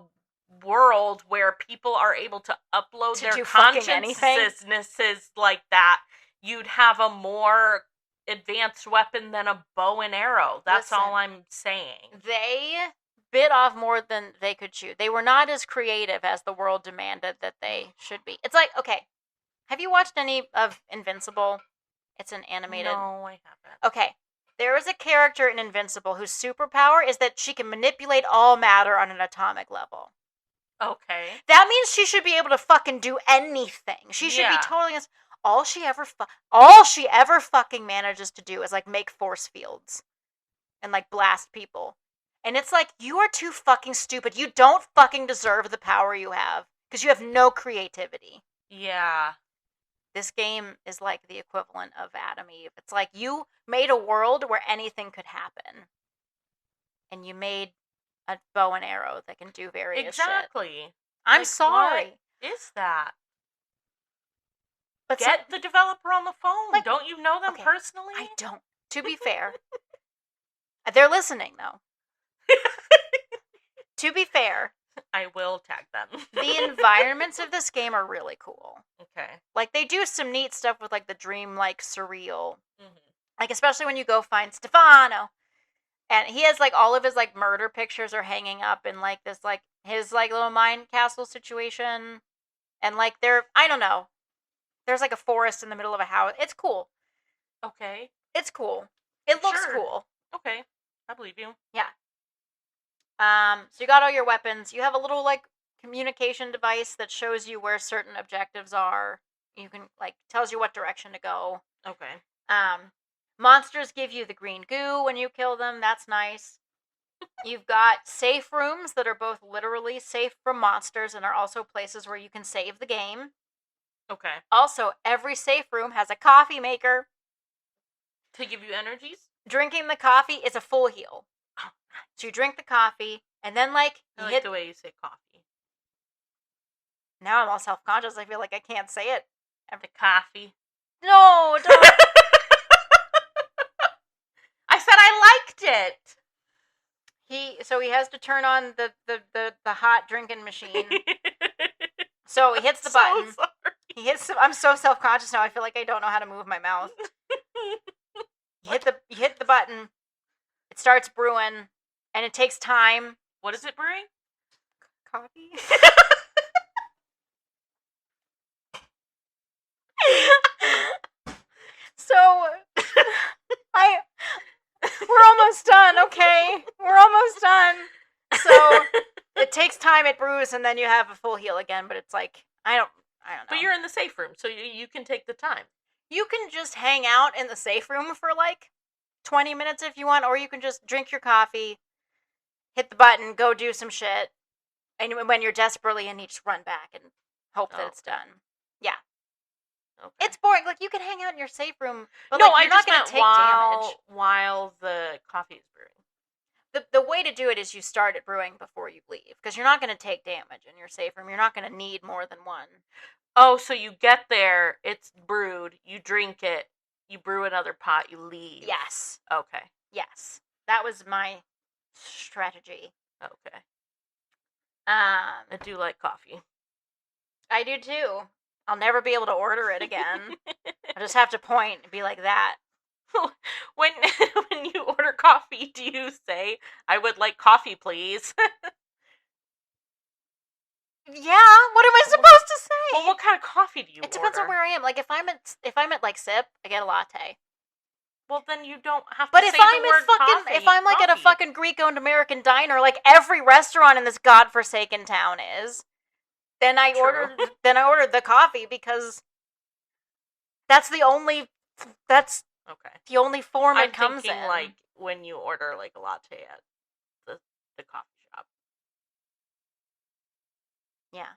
world where people are able to upload their consciousnesses like that, you'd have a more advanced weapon than a bow and arrow. That's all I'm saying.
They bit off more than they could chew. They were not as creative as the world demanded that they should be. It's like, okay, have you watched any of Invincible? It's an animated...
No, I haven't.
Okay, there is a character in Invincible whose superpower is that she can manipulate all matter on an atomic level.
Okay.
That means she should be able to fucking do anything. She should be totally... All she ever fucking manages to do is like make force fields and like blast people. And it's like, you are too fucking stupid. You don't fucking deserve the power you have because you have no creativity.
Yeah.
This game is like the equivalent of Adam Eve. It's like you made a world where anything could happen. And you made a bow and arrow that can do various shit.
Exactly.
I'm sorry.
What is that?
But
Get the developer on the phone. Like, don't you know them personally?
I don't. To be fair, they're listening, though. To be fair,
I will tag them.
The environments of this game are really cool.
Okay.
Like, they do some neat stuff with, like, the dream-like surreal. Mm-hmm. Like, especially when you go find Stefano. And he has, like, all of his, like, murder pictures are hanging up in, like, this, like, his, like, little mine castle situation. And, like, I don't know. There's, like, a forest in the middle of a house. It's cool.
Okay.
It's cool. It looks cool.
Okay. I believe you.
Yeah. So you got all your weapons. You have a little, like, communication device that shows you where certain objectives are. You can, like, tells you what direction to go.
Okay.
Monsters give you the green goo when you kill them. That's nice. You've got safe rooms that are both literally safe from monsters and are also places where you can save the game.
Okay.
Also, every safe room has a coffee maker.
To give you energies?
Drinking the coffee is a full heal. So you drink the coffee, and then, like...
I like the way you say coffee.
Now I'm all self-conscious. I feel like I can't say it.
The coffee.
No, don't...
I said I liked it!
So he has to turn on the hot drinking machine. So he hits the button. Sorry. I'm so self-conscious now, I feel like I don't know how to move my mouth. You hit the button. It starts brewing, and it takes time.
What is it brewing?
Coffee. So, we're almost done, okay? We're almost done. So, it takes time, it brews, and then you have a full heal again, but it's like, I don't know.
But you're in the safe room, so you can take the time.
You can just hang out in the safe room for, like, 20 minutes if you want, or you can just drink your coffee, hit the button, go do some shit, and when you're desperately in, you just run back and hope that it's done. Yeah. Okay. It's boring. Like, you can hang out in your safe room, but no, you're not going to take damage
while the coffee is brewing.
The way to do it is you start it brewing before you leave, because you're not going to take damage in your safe room. You're not going to need more than one.
Oh, so you get there, it's brewed, you drink it, you brew another pot, you leave.
Yes.
Okay.
Yes. That was my strategy.
Okay. I do like coffee.
I do too. I'll never be able to order it again. I just have to point and be like that.
When you order coffee, do you say, "I would like coffee, please"?
Yeah, what am I supposed to say?
Well, what kind of coffee do you order?
It depends on where I am. Like, if I'm at like Sip, I get a latte.
Well, then you don't have to say the word coffee.
If I'm like at a fucking Greek-owned American diner, like every restaurant in this godforsaken town is, then I order the coffee because that's the only form it comes in.
Like when you order like a latte at the coffee shop.
Yeah.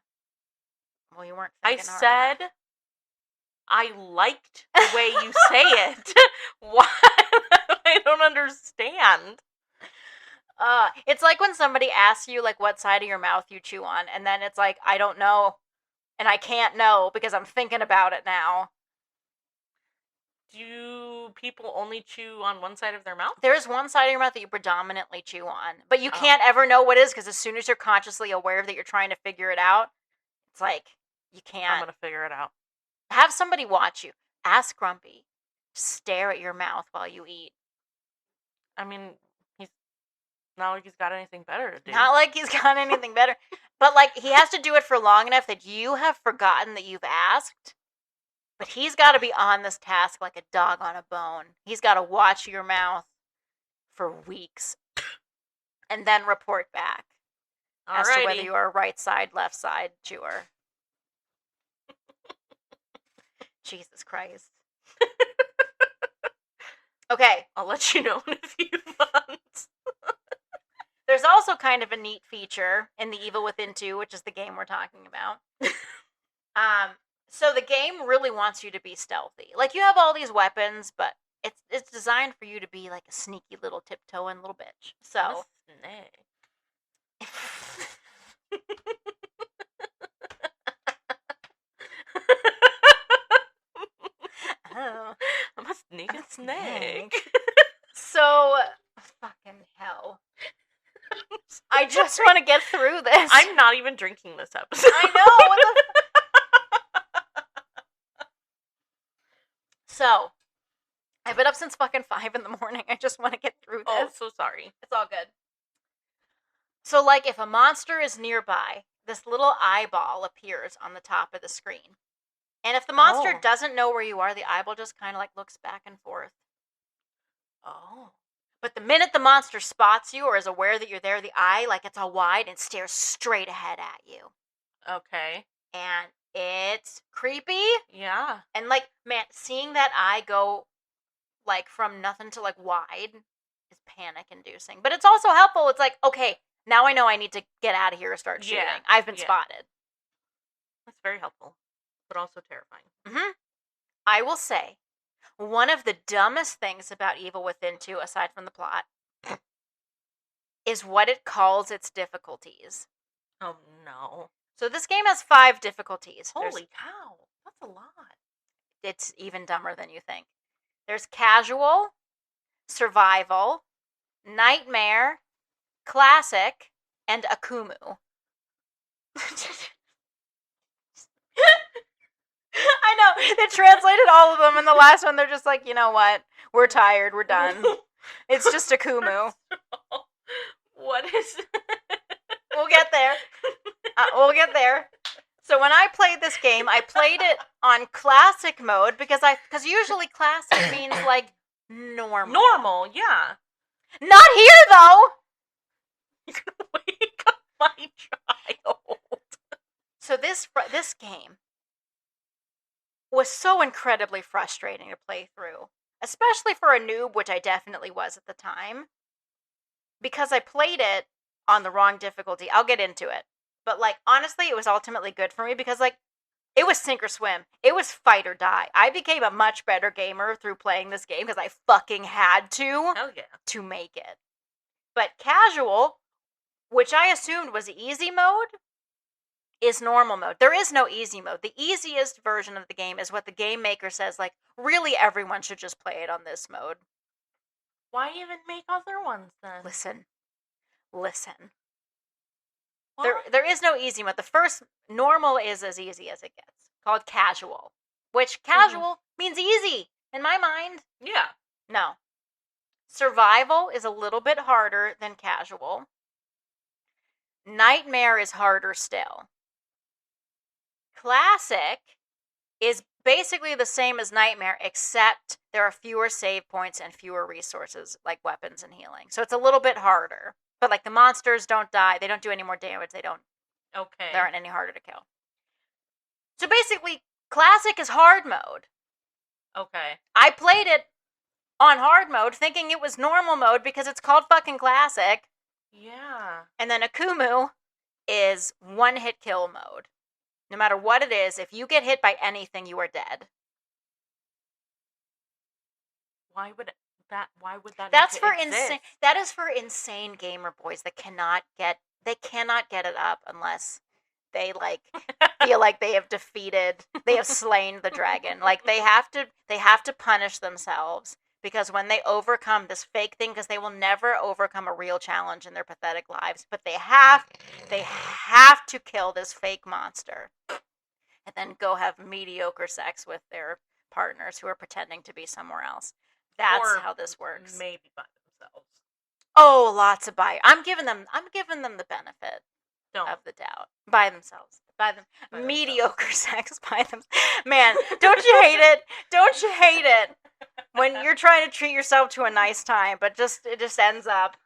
Well, you weren't
thinking
hard
said
enough.
I liked the way you say it. Why? I don't understand.
It's like when somebody asks you like what side of your mouth you chew on, and then it's like, I don't know, and I can't know because I'm thinking about it now.
Do people only chew on one side of their mouth?
There's one side of your mouth that you predominantly chew on, but you can't ever know what it is because as soon as you're consciously aware that you're trying to figure it out, it's like, you can't.
I'm going to figure it out.
Have somebody watch you. Ask Grumpy. Stare at your mouth while you eat.
I mean, he's not like he's got anything better to do.
Not like he's got anything better. But, like, he has to do it for long enough that you have forgotten that you've asked. But he's got to be on this task like a dog on a bone. He's got to watch your mouth for weeks. And then report back. As to whether you are a right side, left side chewer. Jesus Christ. Okay.
I'll let you know in a few months.
There's also kind of a neat feature in The Evil Within 2, which is the game we're talking about. So the game really wants you to be stealthy. Like, you have all these weapons, but it's designed for you to be like a sneaky little tiptoeing little bitch. So...
I'm a sneaky snake.
I just want to get through this.
I'm not even drinking this episode.
I know. What the So, I've been up since fucking 5 in the morning. I just want to get through this.
Oh, so sorry.
It's all good. So, like, if a monster is nearby, this little eyeball appears on the top of the screen. And if the monster doesn't know where you are, the eyeball just kind of, like, looks back and forth.
Oh.
But the minute the monster spots you or is aware that you're there, the eye, like, it's all wide and stares straight ahead at you.
Okay.
And it's creepy.
Yeah.
And, like, man, seeing that eye go, like, from nothing to, like, wide is panic-inducing. But it's also helpful. It's like, okay, now I know I need to get out of here and start shooting. Yeah. I've been spotted.
That's very helpful, but also terrifying.
Mm-hmm. I will say, one of the dumbest things about Evil Within 2, aside from the plot, is what it calls its difficulties.
Oh, no.
So this game has 5 difficulties.
Holy cow. That's a lot.
It's even dumber than you think. There's casual, survival, nightmare, classic, and Akumu. I know. They translated all of them, and the last one, they're just like, you know what? We're tired. We're done. It's just Akumu.
What is...
We'll get there. We'll get there. So when I played this game, I played it on classic mode because usually classic means like normal.
Normal, yeah.
Not here though.
You're gonna wake up my child.
So this game was so incredibly frustrating to play through, especially for a noob, which I definitely was at the time, because I played it on the wrong difficulty. I'll get into it. But, like, honestly, it was ultimately good for me because, like, it was sink or swim. It was fight or die. I became a much better gamer through playing this game because I fucking had to.
Hell yeah.
To make it. But casual, which I assumed was easy mode, is normal mode. There is no easy mode. The easiest version of the game is what the game maker says, like, really everyone should just play it on this mode.
Why even make other ones then?
Listen. There is no easy mode. The first normal is as easy as it gets, called casual, which casual means easy in my mind.
Yeah.
No. Survival is a little bit harder than casual. Nightmare is harder still. Classic is basically the same as Nightmare, except there are fewer save points and fewer resources like weapons and healing. So it's a little bit harder. But, like, the monsters don't die. They don't do any more damage. They aren't any harder to kill. So, basically, classic is hard mode.
Okay.
I played it on hard mode thinking it was normal mode because it's called fucking classic.
Yeah.
And then Akumu is one-hit kill mode. No matter what it is, if you get hit by anything, you are dead.
Why would that
That's for
exist?
insane. That is for insane gamer boys that cannot get it up unless they like feel like they have slain the dragon. Like they have to punish themselves because when they overcome this fake thing, because they will never overcome a real challenge in their pathetic lives, but they have to kill this fake monster and then go have mediocre sex with their partners who are pretending to be somewhere else. That's how this works.
Maybe by themselves.
Oh, lots of I'm giving them the benefit of the doubt. By themselves. Mediocre sex by them. Man, don't you hate it? Don't you hate it? When you're trying to treat yourself to a nice time, but it just ends up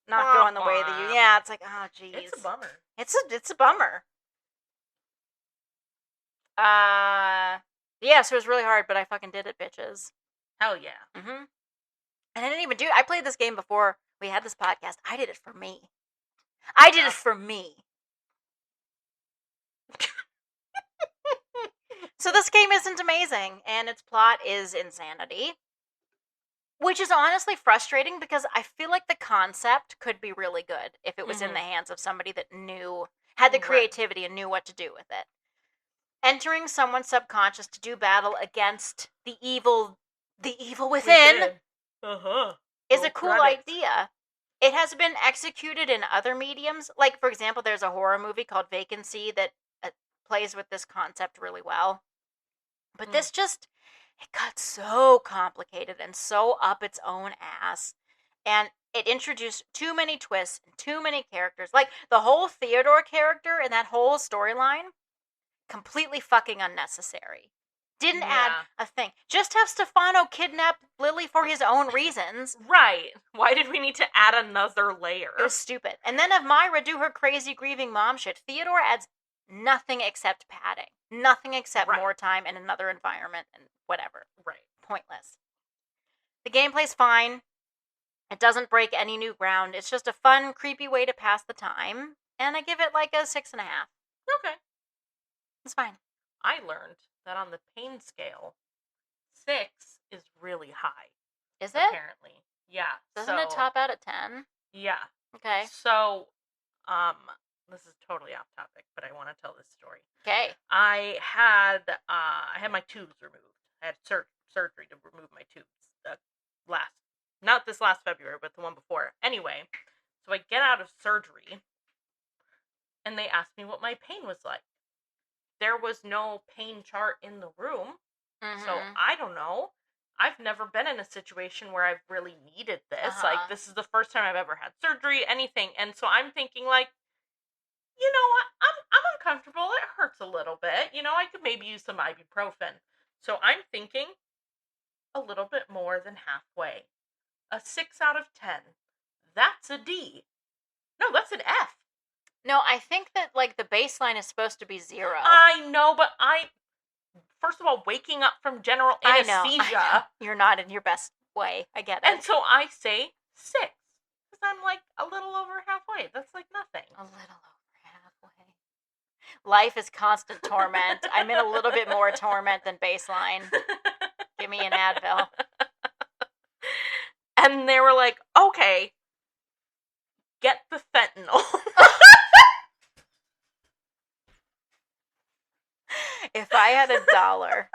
not going the way that you. Yeah, it's like, oh geez.
It's a bummer.
It's a bummer. Yeah, so it was really hard, but I fucking did it, bitches.
Hell yeah.
Mm-hmm. And I didn't even I played this game before we had this podcast. I did it for me. I did it for me. So this game isn't amazing, and its plot is insanity. Which is honestly frustrating because I feel like the concept could be really good if it was in the hands of somebody that had the creativity and knew what to do with it. Entering someone's subconscious to do battle against the evil within is a cool idea. It has been executed in other mediums. Like, for example, there's a horror movie called Vacancy that plays with this concept really well. But this just, it got so complicated and so up its own ass. And it introduced too many twists and too many characters. Like, the whole Theodore character and that whole storyline, completely fucking unnecessary. Didn't add a thing. Just have Stefano kidnap Lily for his own reasons.
Right. Why did we need to add another layer?
It was stupid. And then have Myra do her crazy grieving mom shit. Theodore adds nothing except padding. Nothing except more time and another environment and whatever.
Right.
Pointless. The gameplay's fine. It doesn't break any new ground. It's just a fun, creepy way to pass the time. And I give it like a 6.5.
Okay.
It's fine.
I learned that on the pain scale, 6 is really high.
Is it?
Apparently. Yeah.
Doesn't it top out at 10?
Yeah.
Okay.
So, this is totally off topic, but I want to tell this story.
Okay.
I had my tubes removed. I had surgery to remove my tubes. Not this last February, but the one before. Anyway, so I get out of surgery, and they asked me what my pain was like. There was no pain chart in the room, so I don't know. I've never been in a situation where I've really needed this. Like, this is the first time I've ever had surgery, anything. And so I'm thinking, like, you know what? I'm uncomfortable. It hurts a little bit. You know, I could maybe use some ibuprofen. So I'm thinking a little bit more than halfway. A 6 out of 10. That's a D. No, that's an F.
No, I think that, like, the baseline is supposed to be 0.
I know, but first of all, waking up from general anesthesia.
I know. You're not in your best way. I get it.
And so I say 6. Because I'm, like, a little over halfway. That's, like, nothing.
A little over halfway. Life is constant torment. I'm in a little bit more torment than baseline. Give me an Advil.
And they were like, okay, get the fentanyl.
If I had $1,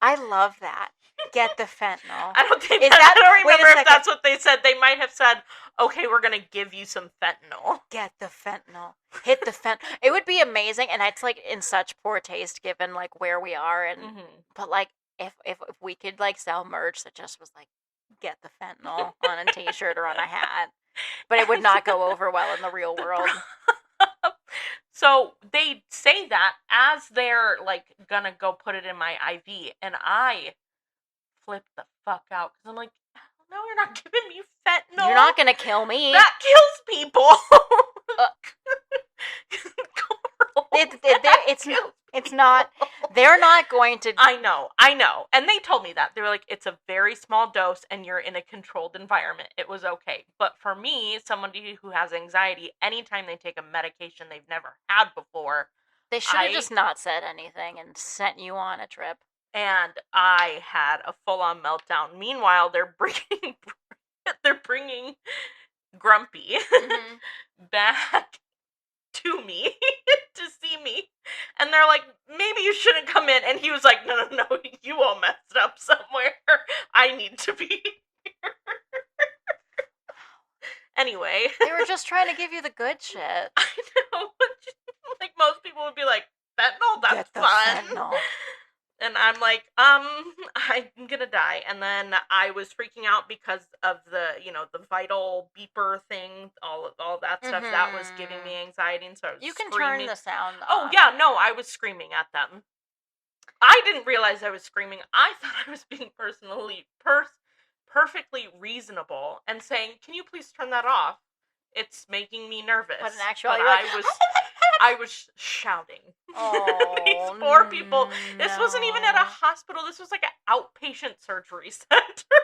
I love that. Get the fentanyl.
I don't think I don't remember if that's what they said. They might have said, okay, we're going to give you some fentanyl.
Get the fentanyl. Hit the fentanyl. It would be amazing, and it's, like, in such poor taste given, like, where we are. And but, like, if we could, like, sell merch that just was, like, get the fentanyl on a t-shirt or on a hat. But it would not go over well in the real world.
So they say that as they're, like, gonna go put it in my IV, and I flip the fuck out because I'm like, no, you're not giving me fentanyl.
You're not gonna kill me.
That kills people.
It's not. They're not going to.
I know. And they told me that. They were like, it's a very small dose and you're in a controlled environment. It was okay. But for me, somebody who has anxiety, anytime they take a medication they've never had before,
they should have just not said anything and sent you on a trip.
And I had a full-on meltdown. Meanwhile, they're bringing Grumpy back to me to see me, and they're like, maybe you shouldn't come in, and he was like, no, you all messed up somewhere. I need to be here. Anyway,
they were just trying to give you the good shit.
I know. Like, most people would be like, fentanyl, that's fun. Fentanyl. And I'm like, I'm gonna die. And then I was freaking out because of the vital beeper thing, all that stuff. That was giving me anxiety, and so I was
turn the sound off.
Oh, yeah, no, I was screaming at them. I didn't realize I was screaming. I thought I was being perfectly reasonable and saying, can you please turn that off? It's making me nervous.
But in actuality,
I was shouting.
Oh,
these poor people. No. This wasn't even at a hospital. This was like an outpatient surgery center.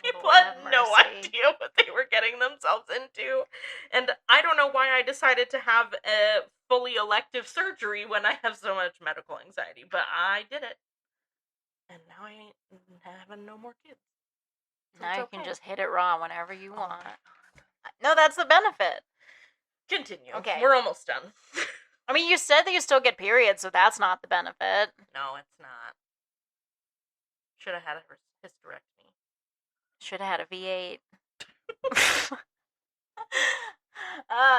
People had no idea what they were getting themselves into. And I don't know why I decided to have a fully elective surgery when I have so much medical anxiety. But I did it. And now I ain't having no more kids. So
now you can just hit it raw whenever you want. No, that's the benefit.
Continue.
Okay.
We're almost done.
I mean, you said that you still get periods, so that's not the benefit.
No, it's not. Should have had a hysterectomy.
Should have had a V8.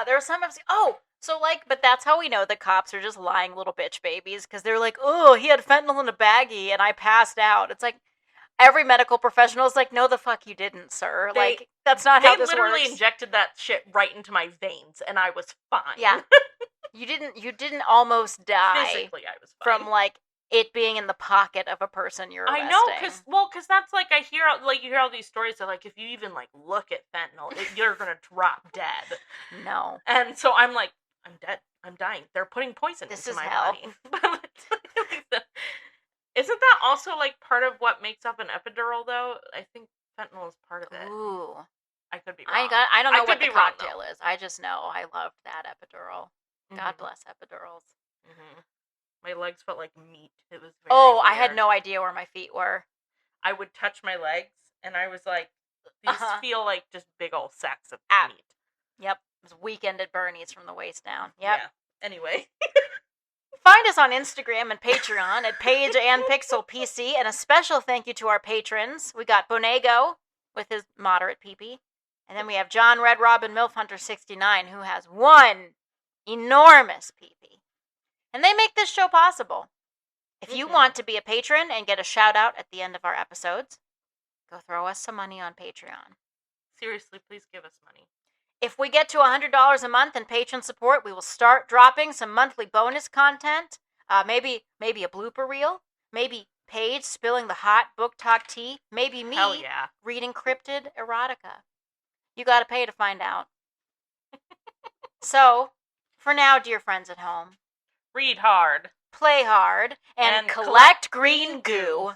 There were some episodes. Oh, so but that's how we know the cops are just lying little bitch babies, because they're like, oh, he had fentanyl in a baggie and I passed out. It's like every medical professional is like, no, the fuck you didn't, sir. That's not how this works. They
literally injected that shit right into my veins, and I was fine.
Yeah, you didn't almost die.
Physically, I was fine
from it being in the pocket of a person you're arresting.
I know, because that's I hear you hear all these stories that if you even look at fentanyl, you're gonna drop dead.
No.
And so I'm like, I'm dead. I'm dying. They're putting poison into my body. Isn't that also part of what makes up an epidural though? I think fentanyl is part of it.
Ooh.
I could be wrong.
I don't know what the cocktail is. I just know I loved that epidural. Mm-hmm. God bless epidurals.
Mm-hmm. My legs felt like meat. It was very
weird.
I
had no idea where my feet were.
I would touch my legs, and I was like, these feel like just big old sacks of meat.
Yep. It was weekend at Bernie's from the waist down. Yep.
Yeah. Anyway.
Find us on Instagram and Patreon at Paige and Pixel PC, and a special thank you to our patrons. We got Bonego with his moderate peepee, and then we have John Red Robin Milf Hunter 69, who has one enormous peepee. And they make this show possible. If you want to be a patron and get a shout out at the end of our episodes, go throw us some money on Patreon.
Seriously, please give us money.
If we get to $100 a month in patron support, we will start dropping some monthly bonus content. Maybe a blooper reel. Maybe Paige spilling the hot book talk tea. Maybe me reading cryptid erotica. You got to pay to find out. So, for now, dear friends at home,
read hard,
play hard, and collect green goo.